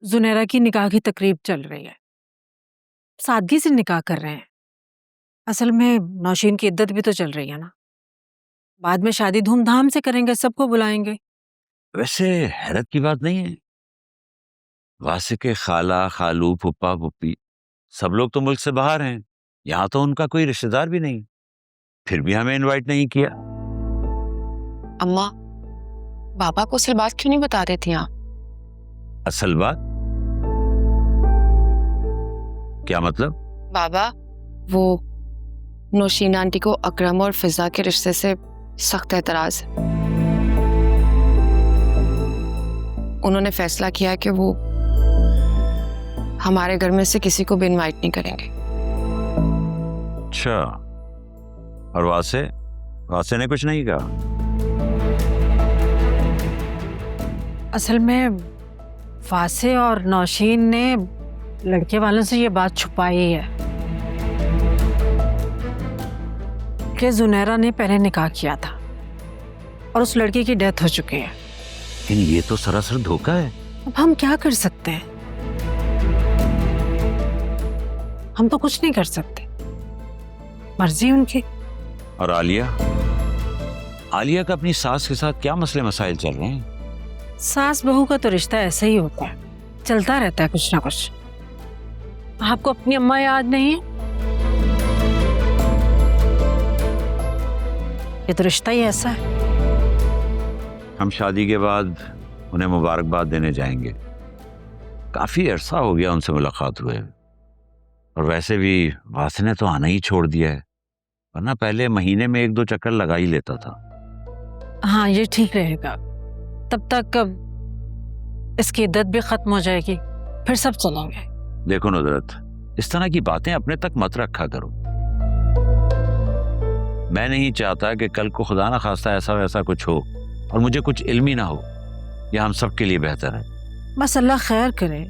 जुनैरा की निकाह की तकरीब चल रही है, सादगी से निकाह कर रहे हैं। असल में नौशीन की इद्दत भी तो चल रही है ना। बाद में शादी धूमधाम से करेंगे, सबको बुलाएंगे। वैसे हैरत की बात नहीं है, वासे के खाला खालू फुप्पा फुप्पी सब लोग तो मुल्क से बाहर हैं, यहाँ तो उनका कोई रिश्तेदार भी नहीं, फिर भी हमें इनवाइट नहीं किया। अम्मा, बाबा को असल बात क्यों नहीं बता रहे थे आप? असल बात क्या मतलब? बाबा, वो नौशीन आंटी को अकरम और फिजा के रिश्ते से सख्त एतराज है। उन्होंने फैसला किया कि वो हमारे घर में से किसी को भी इनवाइट नहीं करेंगे। अच्छा, और वासे वासे ने कुछ नहीं कहा? असल में वासे और नौशीन ने लड़के वालों से ये बात छुपाई है कि जुनैरा ने पहले निकाह किया था और उस लड़की की डेथ हो चुकी है। लेकिन ये तो सरासर धोखा है। अब हम क्या कर सकते हैं? हम तो कुछ नहीं कर सकते, मर्जी उनकी। और आलिया आलिया का अपनी सास के साथ क्या मसले मसाइल चल रहे हैं? सास बहू का तो रिश्ता ऐसा ही होता है, चलता रहता है कुछ ना कुछ। आपको अपनी अम्मा याद नहीं है? ये तो रिश्ता ही ऐसा है। हम शादी के बाद उन्हें मुबारकबाद देने जाएंगे। काफी अरसा हो गया उनसे मुलाकात हुए, और वैसे भी वासे ने तो आना ही छोड़ दिया है, वरना पहले महीने में 1-2 चक्कर लगा ही लेता था। हाँ, ये ठीक रहेगा। तब तक इसकी इद्दत भी खत्म हो जाएगी, फिर सब चलेंगे। देखो नुसरत, इस तरह की बातें अपने तक मत रखा करो। मैं नहीं चाहता कि कल को खुदा ना खास्ता ऐसा वैसा कुछ हो और मुझे कुछ इल्म ही ना हो। यह हम सब के लिए बेहतर है। बस अल्लाह खैर करे।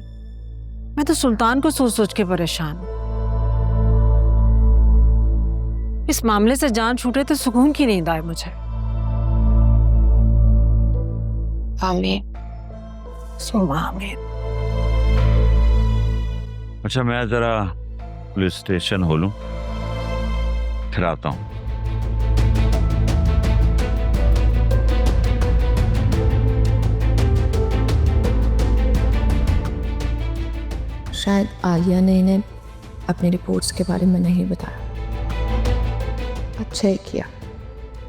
मैं तो सुल्तान को सोच सोच के परेशान हूँ। इस मामले से जान छूटे तो सुकून की नींद आए मुझे। आमीन। सुमा आमीन। अच्छा, मैं जरा पुलिस स्टेशन हो लूं, फिर आता हूं। शायद आलिया ने इन्हें अपनी रिपोर्ट्स के बारे में नहीं बताया। अच्छा ही किया,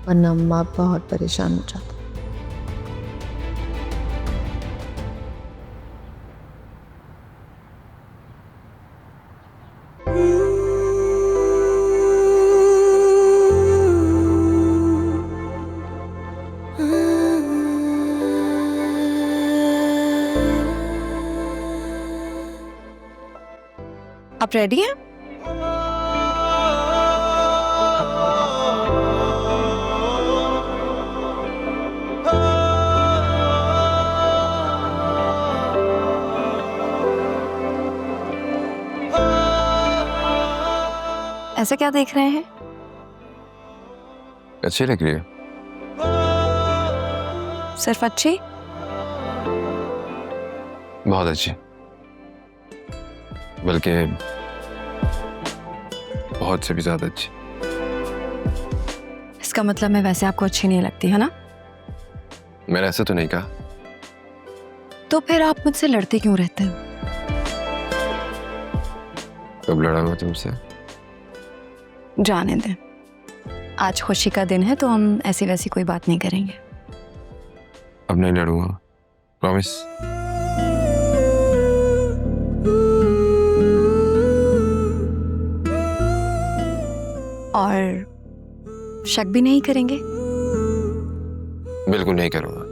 वरना अम्मा बहुत परेशान हो जाती। आप रेडी हैं? ऐसे क्या देख रहे हैं? अच्छी लग रही है। सिर्फ अच्छी? बहुत अच्छी, बल्कि बहुत से भी ज्यादा अच्छी। इसका मतलब मैं वैसे आपको अच्छी नहीं लगती है ना? मैंने ऐसे तो नहीं कहा। तो फिर आप मुझसे लड़ते क्यों रहते हो? कब लड़ा मैं तुमसे? जाने दें, आज खुशी का दिन है तो हम ऐसी वैसी कोई बात नहीं करेंगे। अब नहीं लड़ूंगा, प्रॉमिस। और शक भी नहीं करेंगे? बिल्कुल नहीं करूंगा।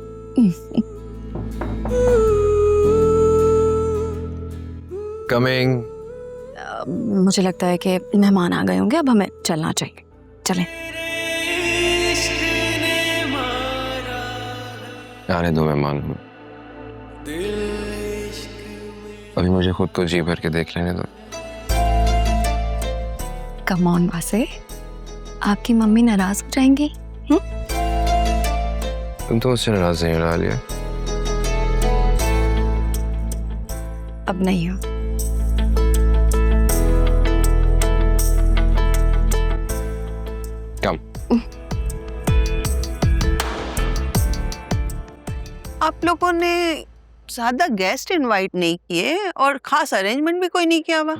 कमिंग। मुझे लगता है कि मेहमान आ गए होंगे, अब हमें चलना चाहिए। चलें। आने दो मेहमान को, अभी मुझे खुद को जी भर के देख लेने दो। कम ऑन वासे, आपकी मम्मी नाराज हो जाएंगी। तुम तो उससे नाराज नहीं हो लिया। अब नहीं हो। कम। आप लोगों ने ज्यादा गेस्ट इनवाइट नहीं किए और खास अरेंजमेंट भी कोई नहीं किया हुआ।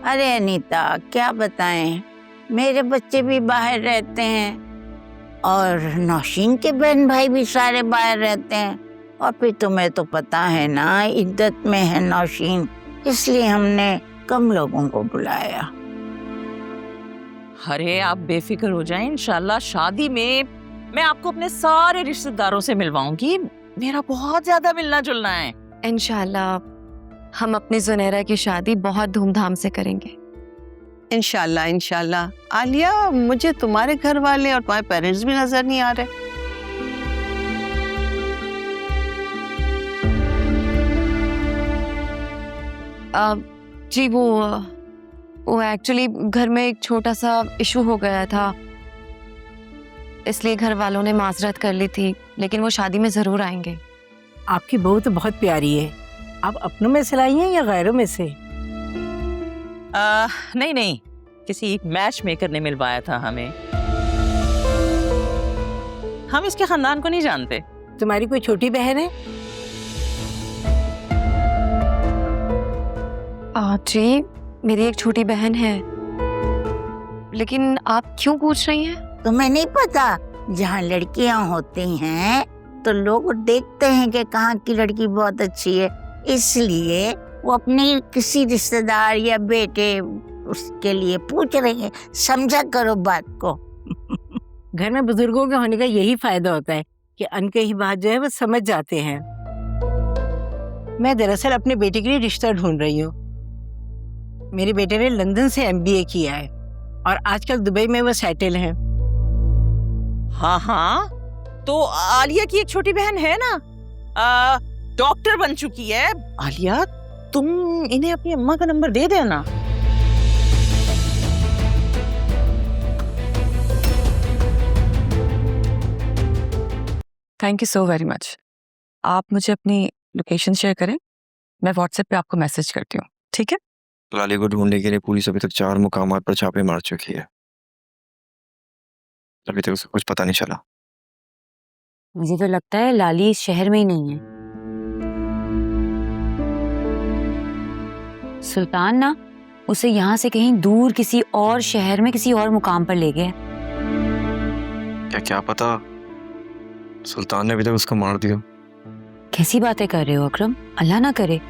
अरे अनीता, क्या बताएं, मेरे बच्चे भी बाहर रहते हैं और नौशीन के बहन भाई भी सारे बाहर रहते हैं, और फिर तुम्हें तो पता है ना, इद्दत में है नौशीन, इसलिए हमने कम लोगों को बुलाया। अरे आप बेफिक्र हो जाएं, इंशाल्लाह शादी में मैं आपको अपने सारे रिश्तेदारों से मिलवाऊंगी। मेरा बहुत ज्यादा मिलना जुलना है। इंशाल्लाह हम अपनी जुनैरा की शादी बहुत धूमधाम से करेंगे। इंशाल्लाह इंशाल्लाह। आलिया, मुझे तुम्हारे घर वाले और तुम्हारे पेरेंट्स भी नजर नहीं आ रहे। जी वो एक्चुअली घर में एक छोटा सा इशू हो गया था, इसलिए घर वालों ने माजरत कर ली थी, लेकिन वो शादी में जरूर आएंगे। आपकी बहू तो बहुत प्यारी है। आप अपनों में से लाई हैं या गैरों में से? नहीं नहीं, किसी मैच मेकर ने मिलवाया था हमें। हम इसके खानदान को नहीं जानते। तुम्हारी कोई छोटी बहन है? जी मेरी एक छोटी बहन है, लेकिन आप क्यों पूछ रही हैं? तुम्हें नहीं पता, जहाँ लड़कियां होती हैं तो लोग देखते हैं कि कहाँ की लड़की बहुत अच्छी है, इसलिए वो अपने किसी रिश्तेदार या बेटे उसके लिए पूछ रही है। समझा करो बात को। घर में बुजुर्गों के होने का यही फायदा होता है कि अनकही बात जो है वो समझ जाते हैं। मैं दरअसल अपने बेटे के लिए रिश्ता ढूंढ रही हूँ। मेरे बेटे ने लंदन से MBA किया है और आजकल दुबई में वो सेटल है। हाँ हाँ, तो आलिया की एक छोटी बहन है ना, डॉक्टर बन चुकी है। आलिया, तुम इन्हें अपनी अम्मा का नंबर दे देना। Thank you so very much. आप मुझे अपनी लोकेशन शेयर करें, मैं व्हाट्सएप पे आपको मैसेज करती हूँ, ठीक है? लाली को ढूंढने के लिए पुलिस अभी तक 4 मुकामात पर छापे मार चुकी है। अभी तक उसे कुछ पता नहीं चला। मुझे तो लगता है लाली इस शहर में ही नहीं है। सुल्तान ना उसे यहाँ से कहीं दूर किसी और शहर में किसी और मुकाम पर ले गए। क्या पता सुल्तान ने अभी तक उसको मार दिया। कैसी बातें कर रहे हो अकरम? अल्लाह ना करे।